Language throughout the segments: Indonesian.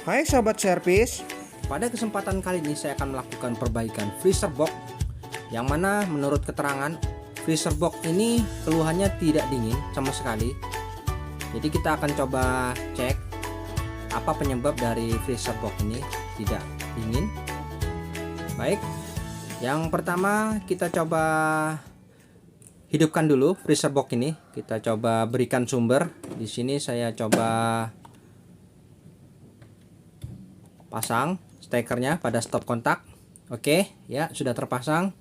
Hai sobat servis, Pada kesempatan kali ini saya akan melakukan perbaikan freezer box, yang mana menurut keterangan freezer box ini keluhannya tidak dingin sama sekali. Jadi kita akan coba cek apa penyebab dari freezer box ini tidak dingin. Baik, yang pertama kita coba hidupkan dulu freezer box ini. Kita coba berikan sumber. Di sini saya coba pasang stekernya pada stop kontak. Oke, ya sudah terpasang.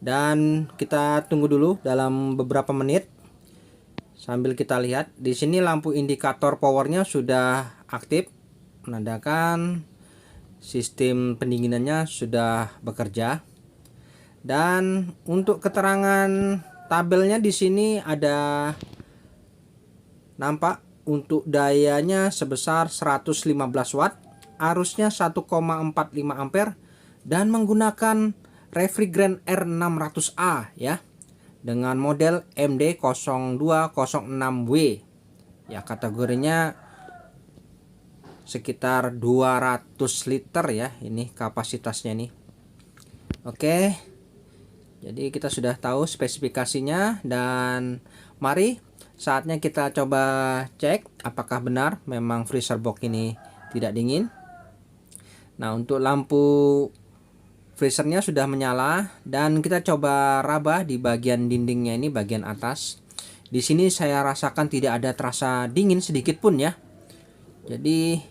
Dan kita tunggu dulu dalam beberapa menit sambil kita lihat. Di sini lampu indikator powernya sudah aktif, menandakan sistem pendinginannya sudah bekerja. Dan untuk keterangan tabelnya di sini ada nampak untuk dayanya sebesar 115 watt. Arusnya 1,45 ampere dan menggunakan refrigerant R600A ya, dengan model MD0206W ya, kategorinya sekitar 200 liter ya, ini kapasitasnya nih. Oke, jadi kita sudah tahu spesifikasinya dan mari saatnya kita coba cek apakah benar memang freezer box ini tidak dingin. Nah, untuk lampu freezernya sudah menyala dan kita coba raba di bagian dindingnya ini, bagian atas. Di sini saya rasakan tidak ada terasa dingin sedikit pun ya. Jadi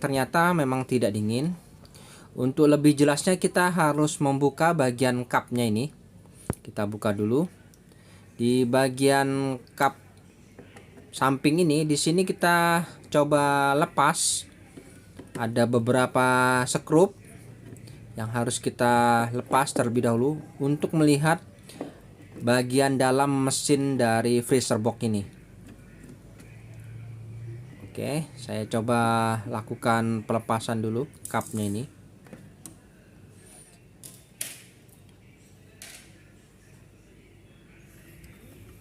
ternyata memang tidak dingin. Untuk lebih jelasnya kita harus membuka bagian cupnya ini. Kita buka dulu. Di bagian cup samping ini, di sini kita coba lepas. Ada beberapa skrup yang harus kita lepas terlebih dahulu untuk melihat bagian dalam mesin dari freezer box ini. Oke, saya coba lakukan pelepasan dulu cupnya ini.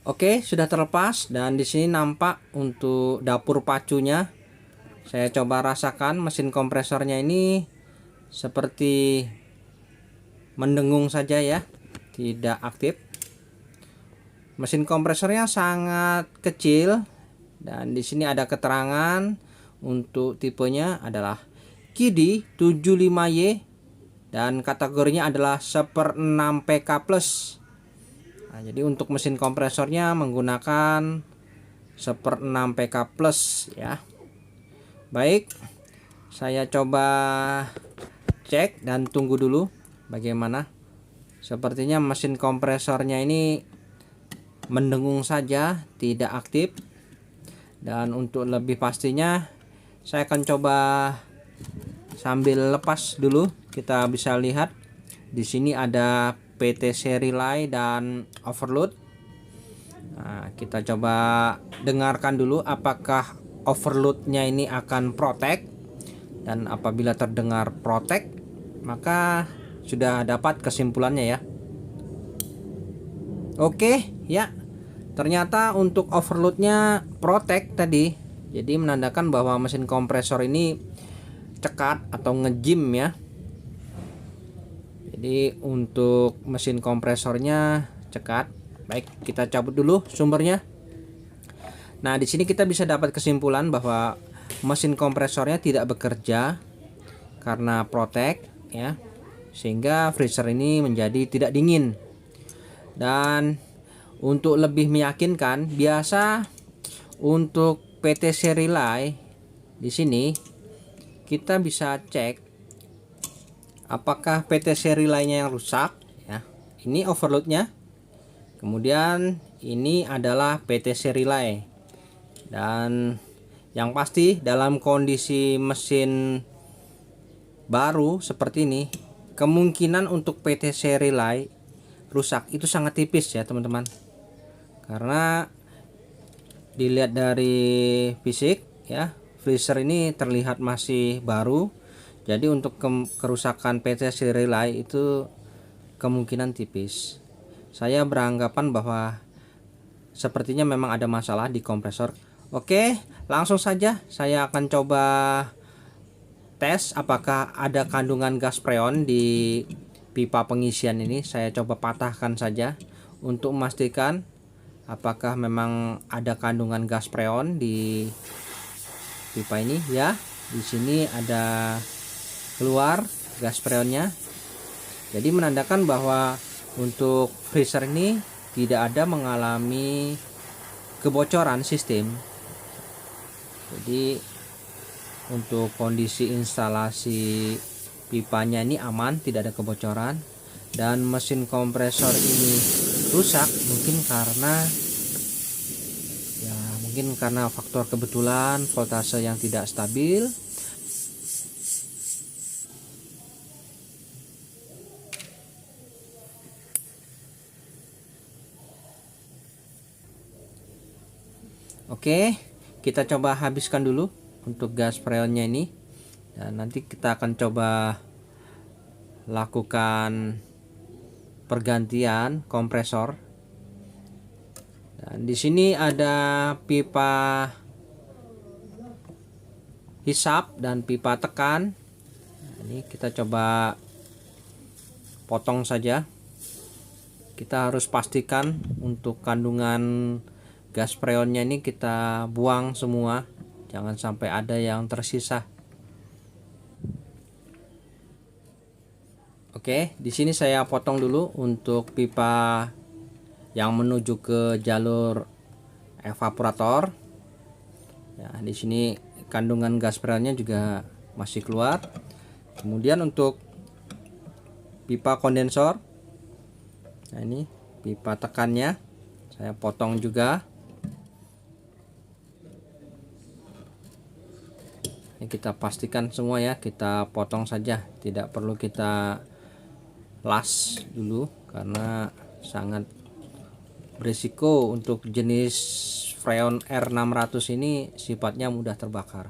Oke, sudah terlepas dan di sini nampak untuk dapur pacunya. Saya coba rasakan mesin kompresornya ini seperti mendengung saja ya, tidak aktif. Mesin kompresornya sangat kecil dan di sini ada keterangan untuk tipenya adalah KIDI 75Y dan kategorinya adalah 1/6 PK+. Nah, jadi untuk mesin kompresornya menggunakan 1/6 PK+ ya. Baik, saya coba cek dan tunggu dulu bagaimana. Sepertinya mesin kompresornya ini mendengung saja, tidak aktif. Dan untuk lebih pastinya saya akan coba sambil lepas dulu. Kita bisa lihat di sini ada PTC relay dan overload. Nah, kita coba dengarkan dulu apakah overloadnya ini akan protect, dan apabila terdengar protect maka sudah dapat kesimpulannya ya. Oke ya, ternyata untuk overloadnya protect tadi, jadi menandakan bahwa mesin kompresor ini cekat atau ngejim ya. Jadi untuk mesin kompresornya cekat. Baik, kita cabut dulu sumbernya. Nah, di sini kita bisa dapat kesimpulan bahwa mesin kompresornya tidak bekerja karena protect ya, sehingga freezer ini menjadi tidak dingin. Dan untuk lebih meyakinkan, biasa untuk PTC relay di sini kita bisa cek apakah PTC relaynya yang rusak ya. Ini overloadnya. Kemudian ini adalah PTC relay. Dan yang pasti dalam kondisi mesin baru seperti ini, kemungkinan untuk PTC relay rusak itu sangat tipis ya teman-teman. Karena dilihat dari fisik ya, freezer ini terlihat masih baru. Jadi untuk kerusakan PTC relay itu kemungkinan tipis. Saya beranggapan bahwa sepertinya memang ada masalah di kompresor. Oke, langsung saja saya akan coba tes apakah ada kandungan gas freon di pipa pengisian ini. Saya coba patahkan saja untuk memastikan apakah memang ada kandungan gas freon di pipa ini ya. Di sini ada keluar gas freonnya. Jadi menandakan bahwa untuk freezer ini tidak ada mengalami kebocoran sistem. Jadi untuk kondisi instalasi pipanya ini aman, tidak ada kebocoran. Dan mesin kompresor ini rusak mungkin karena faktor kebetulan voltase yang tidak stabil. Oke, kita coba habiskan dulu untuk gas freonnya ini, dan nanti kita akan coba lakukan pergantian kompresor. Dan di sini ada pipa hisap dan pipa tekan. Ini kita coba potong saja. Kita harus pastikan untuk kandungan gas freonnya ini kita buang semua, jangan sampai ada yang tersisa. Oke, di sini saya potong dulu untuk pipa yang menuju ke jalur evaporator. Ya, di sini kandungan gas freonnya juga masih keluar. Kemudian untuk pipa kondensor, nah ini pipa tekannya saya potong juga. Ini kita pastikan semua ya, kita potong saja, tidak perlu kita las dulu karena sangat berisiko. Untuk jenis freon R600 ini sifatnya mudah terbakar.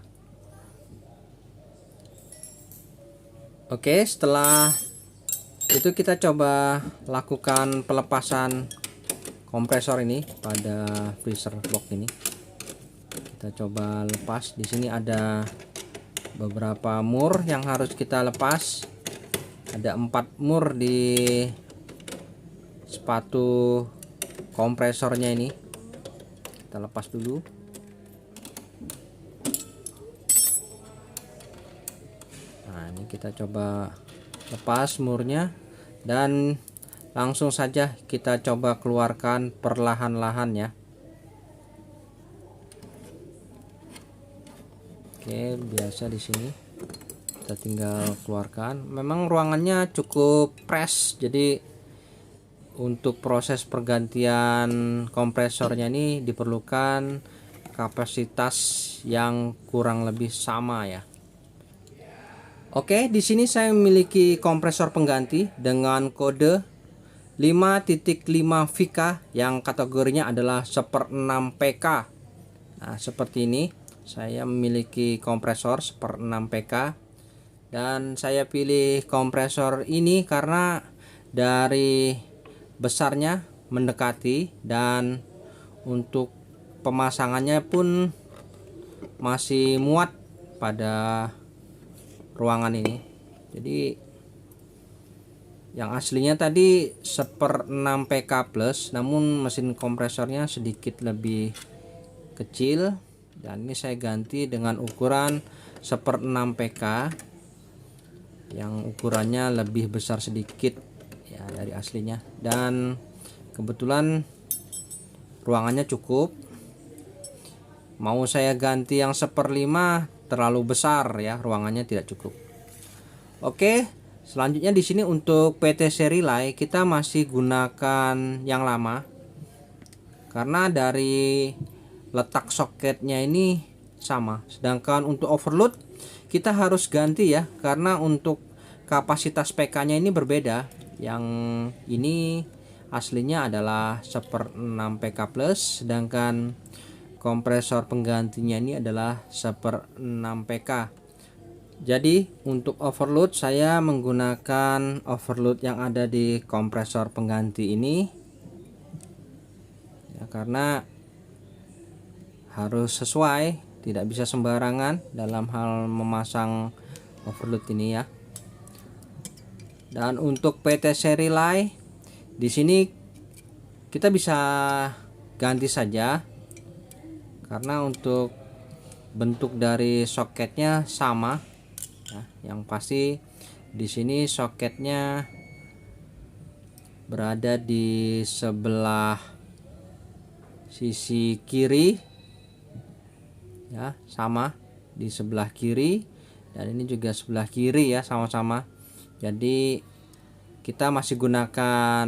Oke, setelah itu kita coba lakukan pelepasan kompresor ini pada freezer box ini. Kita coba lepas. Di sini ada beberapa mur yang harus kita lepas. Ada 4 mur di sepatu kompresornya ini. Kita lepas dulu. Nah, ini kita coba lepas murnya dan langsung saja kita coba keluarkan perlahan-lahan ya. Oke, biasa di sini kita tinggal keluarkan. Memang ruangannya cukup fresh, jadi untuk proses pergantian kompresornya ini diperlukan kapasitas yang kurang lebih sama ya. Oke, di sini saya memiliki kompresor pengganti dengan kode 5.5 VK yang kategorinya adalah 1/6 PK. Nah, seperti ini. Saya memiliki kompresor 1/6 PK. Dan saya pilih kompresor ini karena dari besarnya mendekati dan untuk pemasangannya pun masih muat pada ruangan ini. Jadi yang aslinya tadi 1/6 PK plus, namun mesin kompresornya sedikit lebih kecil, dan ini saya ganti dengan ukuran 1/6 PK yang ukurannya lebih besar sedikit ya dari aslinya. Dan kebetulan ruangannya cukup. Mau saya ganti yang 1/5 terlalu besar ya, ruangannya tidak cukup. Oke, selanjutnya di sini untuk PTC relay kita masih gunakan yang lama karena dari letak soketnya ini sama. Sedangkan untuk overload kita harus ganti ya, karena untuk kapasitas PK nya ini berbeda. Yang ini aslinya adalah 1/6 PK plus, sedangkan kompresor penggantinya ini adalah 1/6 PK. Jadi untuk overload saya menggunakan overload yang ada di kompresor pengganti ini ya, karena harus sesuai, tidak bisa sembarangan dalam hal memasang overload ini ya. Dan untuk PTC relay di sini kita bisa ganti saja, karena untuk bentuk dari soketnya sama ya. Yang pasti di sini soketnya berada di sebelah sisi kiri ya, sama di sebelah kiri, dan ini juga sebelah kiri ya, sama-sama. Jadi kita masih gunakan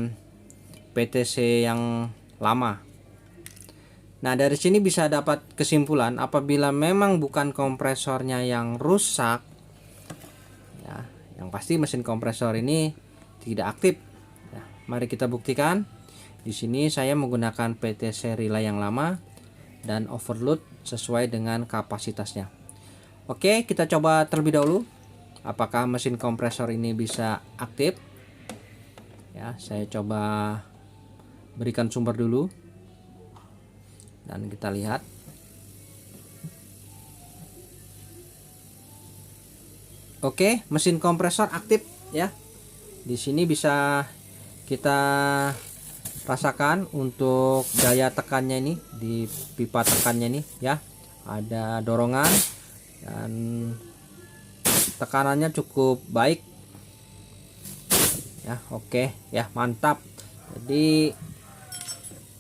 PTC yang lama. Nah, dari sini bisa dapat kesimpulan apabila memang bukan kompresornya yang rusak ya, yang pasti mesin kompresor ini tidak aktif. Ya, mari kita buktikan. Di sini saya menggunakan PTC relay yang lama dan overload sesuai dengan kapasitasnya. Oke, kita coba terlebih dahulu apakah mesin kompresor ini bisa aktif. Ya, saya coba berikan sumber dulu dan kita lihat. Oke, mesin kompresor aktif ya. Di sini bisa kita rasakan untuk daya tekannya ini di pipa tekannya ini ya. Ada dorongan dan tekanannya cukup baik. Ya, oke ya, mantap. Jadi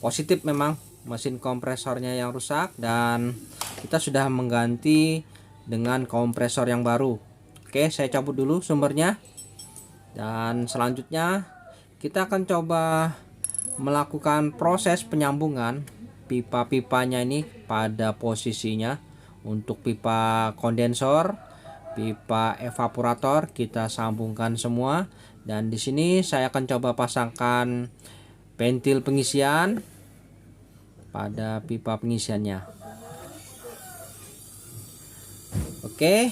positif memang mesin kompresornya yang rusak, dan kita sudah mengganti dengan kompresor yang baru. Oke, saya cabut dulu sumbernya, dan selanjutnya kita akan coba melakukan proses penyambungan pipa-pipanya ini pada posisinya. Untuk pipa kondensor, pipa evaporator kita sambungkan semua, dan di sini saya akan coba pasangkan ventil pengisian pada pipa pengisiannya. Oke,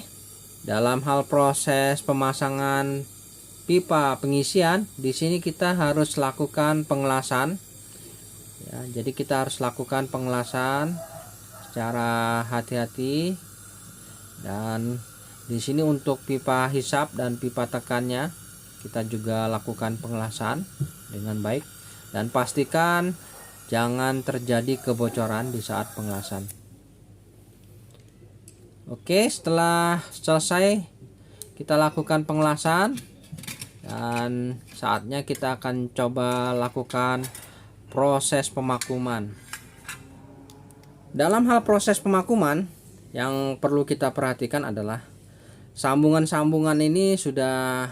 dalam hal proses pemasangan pipa pengisian, di sini kita harus lakukan pengelasan. Ya, jadi kita harus lakukan pengelasan secara hati-hati, dan di sini untuk pipa hisap dan pipa tekannya kita juga lakukan pengelasan dengan baik, dan pastikan jangan terjadi kebocoran di saat pengelasan. Oke, setelah selesai kita lakukan pengelasan, dan saatnya kita akan coba lakukan proses pemakuman. Dalam hal proses pemakuman, yang perlu kita perhatikan adalah sambungan-sambungan ini sudah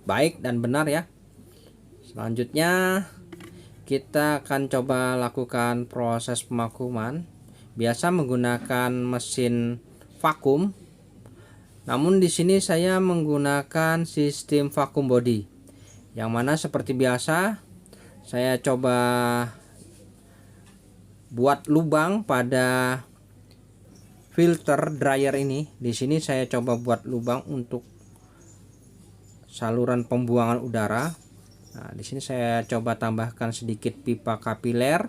baik dan benar ya. Selanjutnya kita akan coba lakukan proses pemakuman biasa menggunakan mesin vakum. Namun di sini saya menggunakan sistem vakum body, yang mana seperti biasa saya coba buat lubang pada filter dryer ini. Di sini saya coba buat lubang untuk saluran pembuangan udara. Nah, di sini saya coba tambahkan sedikit pipa kapiler,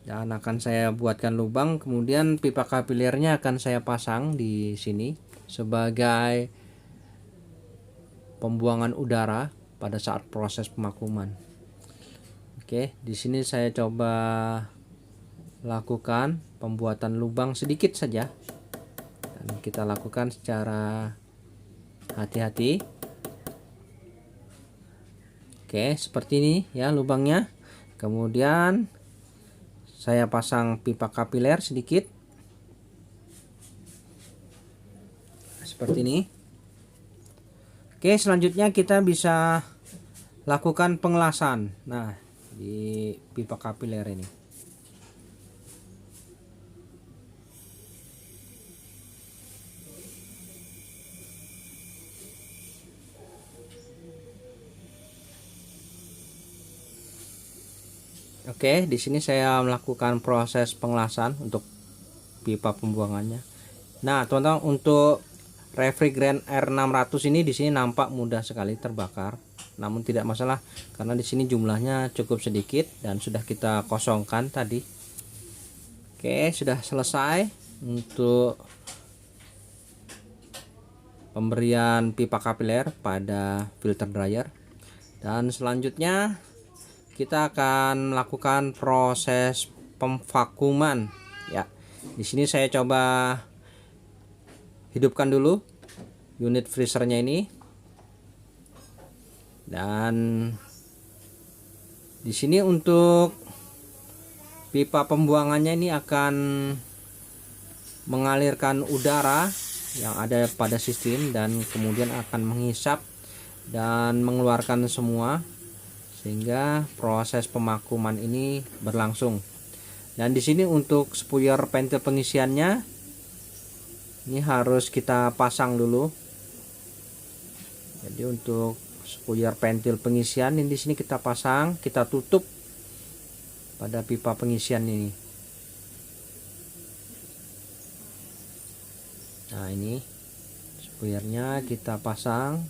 dan akan saya buatkan lubang. Kemudian pipa kapilernya akan saya pasang di sini sebagai pembuangan udara pada saat proses pemakuman. Oke, di sini saya coba lakukan pembuatan lubang sedikit saja, dan kita lakukan secara hati-hati. Oke, seperti ini ya lubangnya. Kemudian saya pasang pipa kapiler sedikit seperti ini. Oke, selanjutnya kita bisa lakukan pengelasan. Nah, di pipa kapiler ini. Oke, di sini saya melakukan proses pengelasan untuk pipa pembuangannya. Nah, teman-teman, untuk refrigerant R600 ini di sini nampak mudah sekali terbakar. Namun tidak masalah karena di sini jumlahnya cukup sedikit dan sudah kita kosongkan tadi. Oke, sudah selesai untuk pemberian pipa kapiler pada filter dryer. Dan selanjutnya kita akan melakukan proses pemvakuman ya. Di sini saya coba hidupkan dulu unit freezernya ini. Dan di sini untuk pipa pembuangannya ini akan mengalirkan udara yang ada pada sistem dan kemudian akan menghisap dan mengeluarkan semua, sehingga proses pemakuman ini berlangsung. Dan di sini untuk spuyer pentil pengisiannya ini harus kita pasang dulu. Jadi untuk spuyer pentil pengisian ini di sini kita pasang, kita tutup pada pipa pengisian ini. Nah, ini spuyernya kita pasang.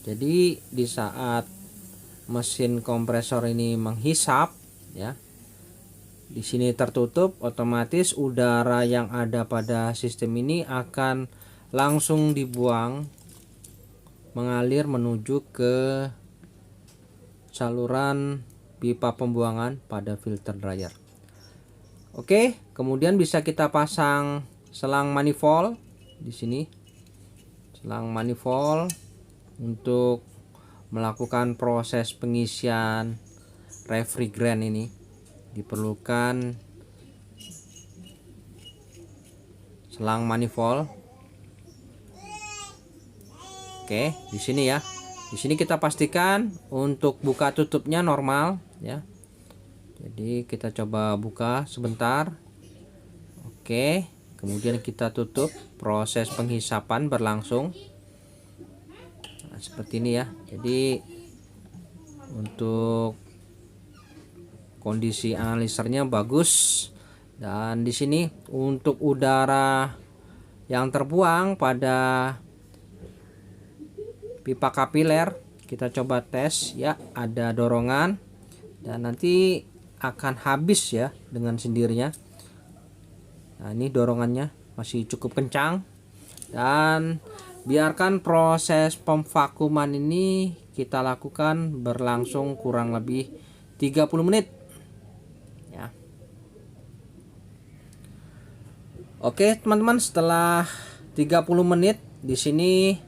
Jadi di saat mesin kompresor ini menghisap ya, di sini tertutup, otomatis udara yang ada pada sistem ini akan langsung dibuang, mengalir menuju ke saluran pipa pembuangan pada filter dryer. Oke, kemudian bisa kita pasang selang manifold di sini. Selang manifold untuk melakukan proses pengisian refrigeran ini diperlukan selang manifold. Oke, di sini ya. Di sini kita pastikan untuk buka tutupnya normal ya. Jadi kita coba buka sebentar. Oke, kemudian kita tutup, proses penghisapan berlangsung. Nah, seperti ini ya. Jadi untuk kondisi analisernya bagus. Dan di sini untuk udara yang terbuang pada pipa kapiler kita coba tes ya, ada dorongan dan nanti akan habis ya dengan sendirinya. Nah, ini dorongannya masih cukup kencang, dan biarkan proses pemvakuman ini kita lakukan berlangsung kurang lebih 30 menit ya. Oke teman-teman, setelah 30 menit di sini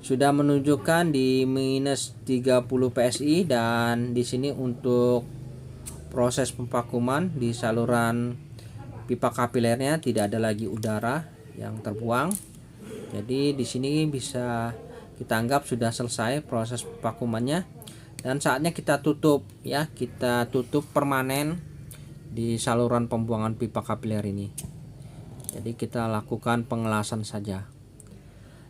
sudah menunjukkan di minus 30 PSI, dan di sini untuk proses pemvakuman di saluran pipa kapilernya tidak ada lagi udara yang terbuang. Jadi di sini bisa kita anggap sudah selesai proses vakumannya, dan saatnya kita tutup ya, kita tutup permanen di saluran pembuangan pipa kapiler ini. Jadi kita lakukan pengelasan saja.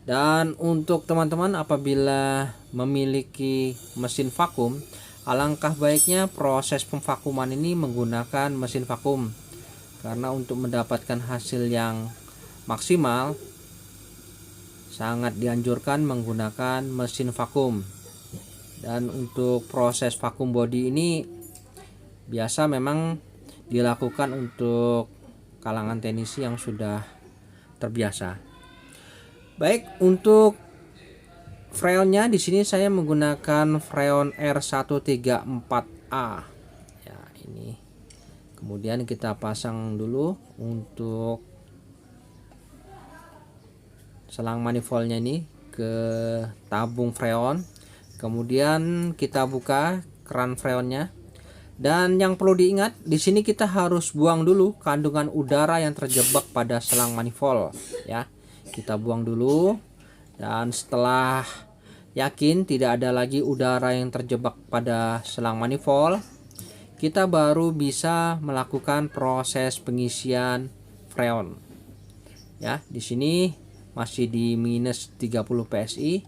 Dan untuk teman-teman apabila memiliki mesin vakum, alangkah baiknya proses pemvakuman ini menggunakan mesin vakum, karena untuk mendapatkan hasil yang maksimal sangat dianjurkan menggunakan mesin vakum. Dan untuk proses vakum body ini biasa memang dilakukan untuk kalangan teknisi yang sudah terbiasa. Baik, untuk freonnya di sini saya menggunakan freon R134A. Ya, ini. Kemudian kita pasang dulu untuk selang manifoldnya ini ke tabung freon. Kemudian kita buka keran freonnya. Dan yang perlu diingat, di sini kita harus buang dulu kandungan udara yang terjebak pada selang manifold ya. Kita buang dulu, dan setelah yakin tidak ada lagi udara yang terjebak pada selang manifold, kita baru bisa melakukan proses pengisian freon. Ya, di sini masih di minus 30 PSI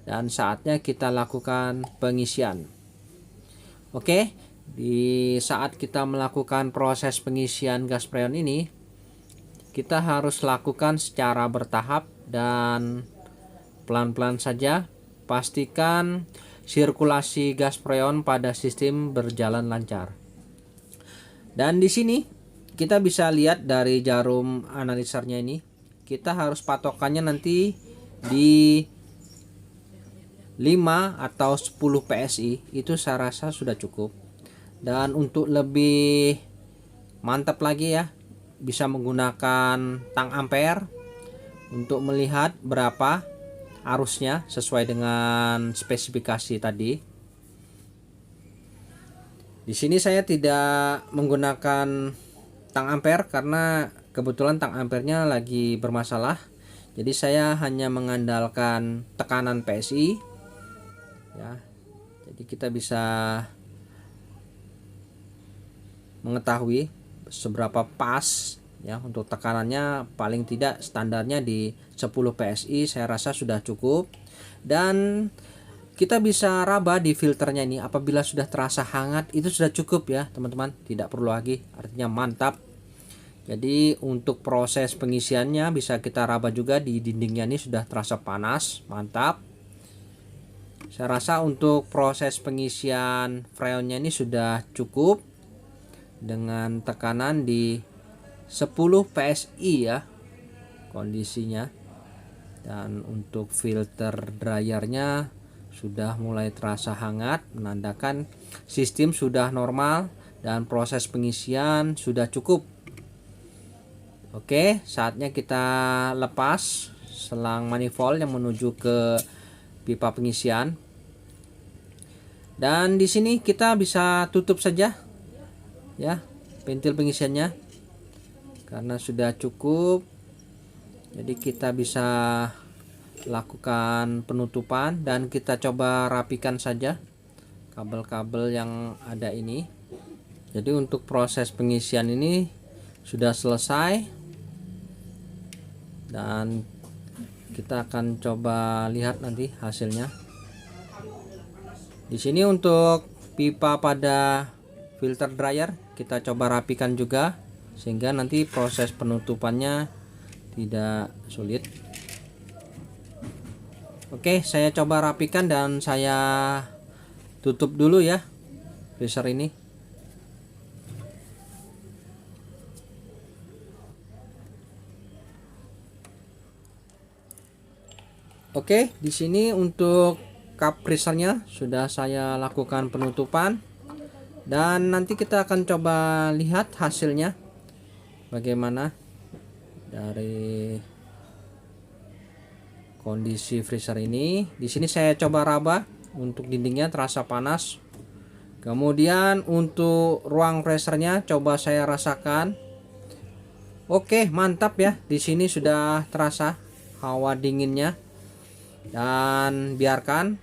dan saatnya kita lakukan pengisian. Oke, di saat kita melakukan proses pengisian gas freon ini, kita harus lakukan secara bertahap dan pelan-pelan saja. Pastikan sirkulasi gas freon pada sistem berjalan lancar. Dan di sini kita bisa lihat dari jarum analisernya ini, kita harus patokannya nanti di 5 atau 10 PSI itu saya rasa sudah cukup. Dan untuk lebih mantap lagi ya, bisa menggunakan tang ampere untuk melihat berapa arusnya sesuai dengan spesifikasi tadi. Di sini saya tidak menggunakan tang ampere karena kebetulan tang ampernya lagi bermasalah. Jadi saya hanya mengandalkan tekanan PSI ya. Jadi kita bisa mengetahui seberapa pas ya. Untuk tekanannya paling tidak standarnya di 10 PSI saya rasa sudah cukup. Dan kita bisa raba di filternya ini, apabila sudah terasa hangat itu sudah cukup ya teman-teman, tidak perlu lagi, artinya mantap. Jadi untuk proses pengisiannya bisa kita raba juga di dindingnya, ini sudah terasa panas, mantap. Saya rasa untuk proses pengisian freonnya ini sudah cukup dengan tekanan di 10 PSI ya kondisinya. Dan untuk filter dryernya sudah mulai terasa hangat, menandakan sistem sudah normal dan proses pengisian sudah cukup. Oke, saatnya kita lepas selang manifold yang menuju ke pipa pengisian. Dan di sini kita bisa tutup saja ya ventil pengisiannya karena sudah cukup. Jadi kita bisa lakukan penutupan dan kita coba rapikan saja kabel-kabel yang ada ini. Jadi untuk proses pengisian ini sudah selesai dan kita akan coba lihat nanti hasilnya. Di sini untuk pipa pada filter dryer kita coba rapikan juga sehingga nanti proses penutupannya tidak sulit. Oke, saya coba rapikan dan saya tutup dulu ya freezer ini. Oke, di sini untuk cup freezernya sudah saya lakukan penutupan dan nanti kita akan coba lihat hasilnya bagaimana dari kondisi freezer ini. Di sini saya coba raba, untuk dindingnya terasa panas. Kemudian untuk ruang freezernya coba saya rasakan. Oke, mantap ya. Di sini sudah terasa hawa dinginnya. Dan biarkan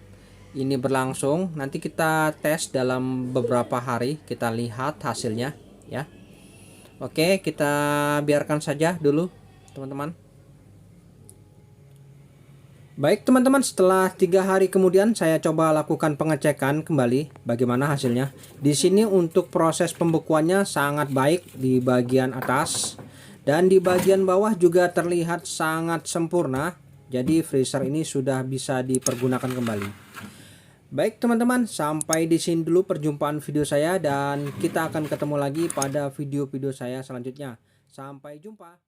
ini berlangsung, nanti kita tes dalam beberapa hari, kita lihat hasilnya ya. Oke, kita biarkan saja dulu teman-teman. Baik teman-teman, setelah 3 hari kemudian saya coba lakukan pengecekan kembali bagaimana hasilnya. Di sini untuk proses pembekuannya sangat baik di bagian atas dan di bagian bawah juga terlihat sangat sempurna. Jadi freezer ini sudah bisa dipergunakan kembali. Baik teman-teman, sampai di sini dulu perjumpaan video saya dan kita akan ketemu lagi pada video-video saya selanjutnya. Sampai jumpa.